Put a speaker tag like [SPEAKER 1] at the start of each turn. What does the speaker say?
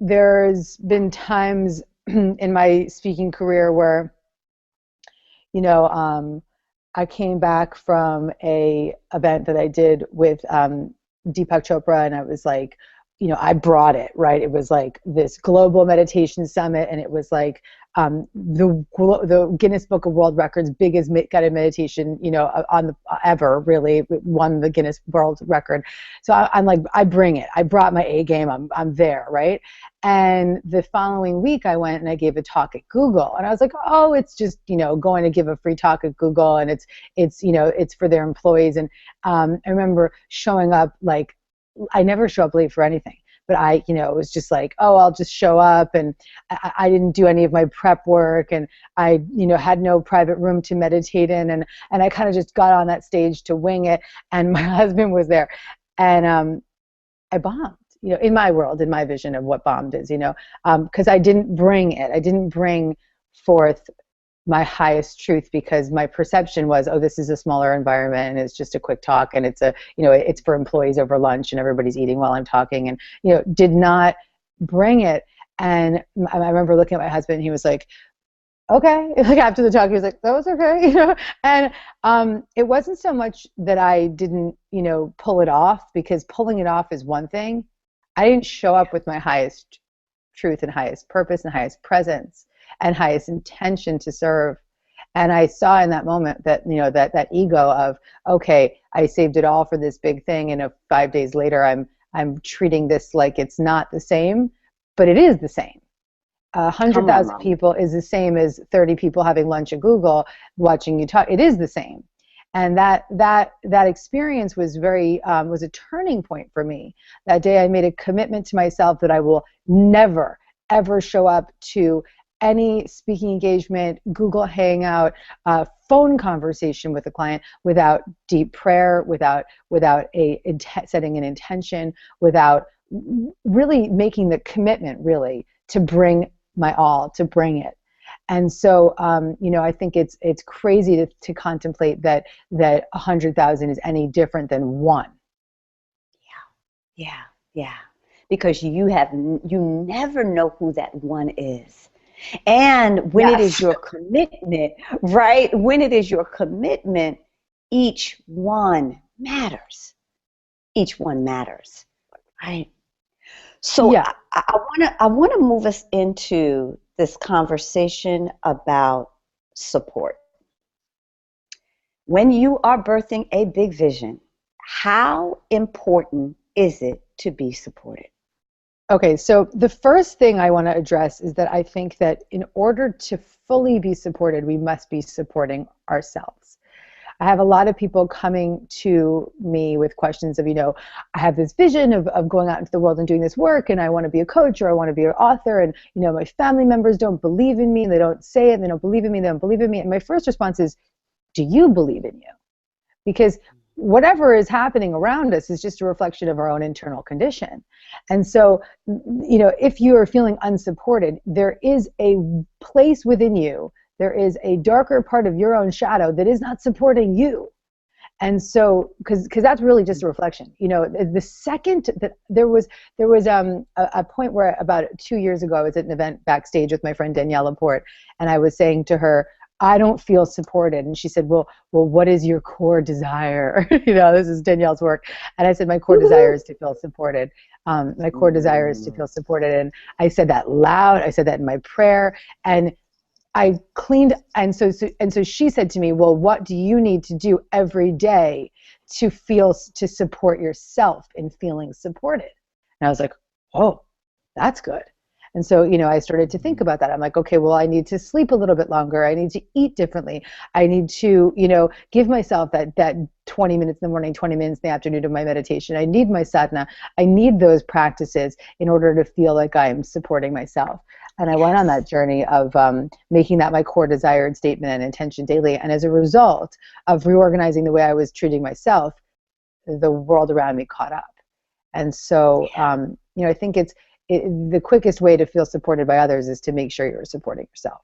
[SPEAKER 1] there's been times in my speaking career where, I came back from a event that I did with Deepak Chopra, and I was like, I brought it, right? It was like this global meditation summit, and it was like the Guinness Book of World Records biggest guided meditation, ever, really. It won the Guinness World Record. So I'm like, I bring it. I brought my A game. I'm there, right? And the following week, I went and I gave a talk at Google, and I was like, oh, it's just going to give a free talk at Google, and it's for their employees. And I remember showing up like, I never show up late for anything, but it was just like, oh, I'll just show up, and I didn't do any of my prep work, and I, had no private room to meditate in, and I kind of just got on that stage to wing it, and my husband was there, and I bombed, in my world, in my vision of what bombed is, because I didn't bring it. I didn't bring forth my highest truth, because my perception was, oh, this is a smaller environment, and it's just a quick talk, and it's it's for employees over lunch, and everybody's eating while I'm talking, and did not bring it. And I remember looking at my husband, and he was like, okay, like after the talk, he was like, that was okay, and it wasn't so much that I didn't pull it off, because pulling it off is one thing. I didn't show up with my highest truth and highest purpose and highest presence and highest intention to serve. And I saw in that moment that, that ego of, okay, I saved it all for this big thing, and 5 days later I'm treating this like it's not the same, but it is the same. 100,000 people is the same as 30 people having lunch at Google watching you talk. It is the same. And that experience was was a turning point for me. That day I made a commitment to myself that I will never, ever show up to any speaking engagement, Google Hangout, phone conversation with a client without deep prayer, without setting an intention, without really making the commitment, really, to bring my all, to bring it. And so, I think it's crazy to contemplate that 100,000 is any different than one.
[SPEAKER 2] Yeah. Because you never know who that one is. And when it is your commitment, right? When it is your commitment, each one matters. Each one matters, right? So yeah. I want to move us into this conversation about support. When you are birthing a big vision, how important is it to be supported?
[SPEAKER 1] Okay, so the first thing I want to address is that I think that in order to fully be supported, we must be supporting ourselves. I have a lot of people coming to me with questions of, I have this vision of going out into the world and doing this work, and I want to be a coach, or I want to be an author, and my family members don't believe in me, and they don't say it, and they don't believe in me, they don't believe in me. And my first response is, do you believe in you? Because whatever is happening around us is just a reflection of our own internal condition. And so, if you are feeling unsupported, there is a place within you, there is a darker part of your own shadow that is not supporting you. And so, because that's really just a reflection. The second that there was a point where about 2 years ago, I was at an event backstage with my friend Danielle Laporte, and I was saying to her, I don't feel supported. And she said, well, what is your core desire? This is Danielle's work. And I said, my core desire is to feel supported. My core desire is to feel supported. And I said that loud. I said that in my prayer. And I cleaned. And so she said to me, well, what do you need to do every day to support yourself in feeling supported? And I was like, oh, that's good. And so, I started to think about that. I'm like, okay, well, I need to sleep a little bit longer. I need to eat differently. I need to, give myself that 20 minutes in the morning, 20 minutes in the afternoon of my meditation. I need my sadhana. I need those practices in order to feel like I'm supporting myself. And I went on that journey of making that my core desired statement and intention daily. And as a result of reorganizing the way I was treating myself, the world around me caught up. And so, I think the quickest way to feel supported by others is to make sure you're supporting yourself.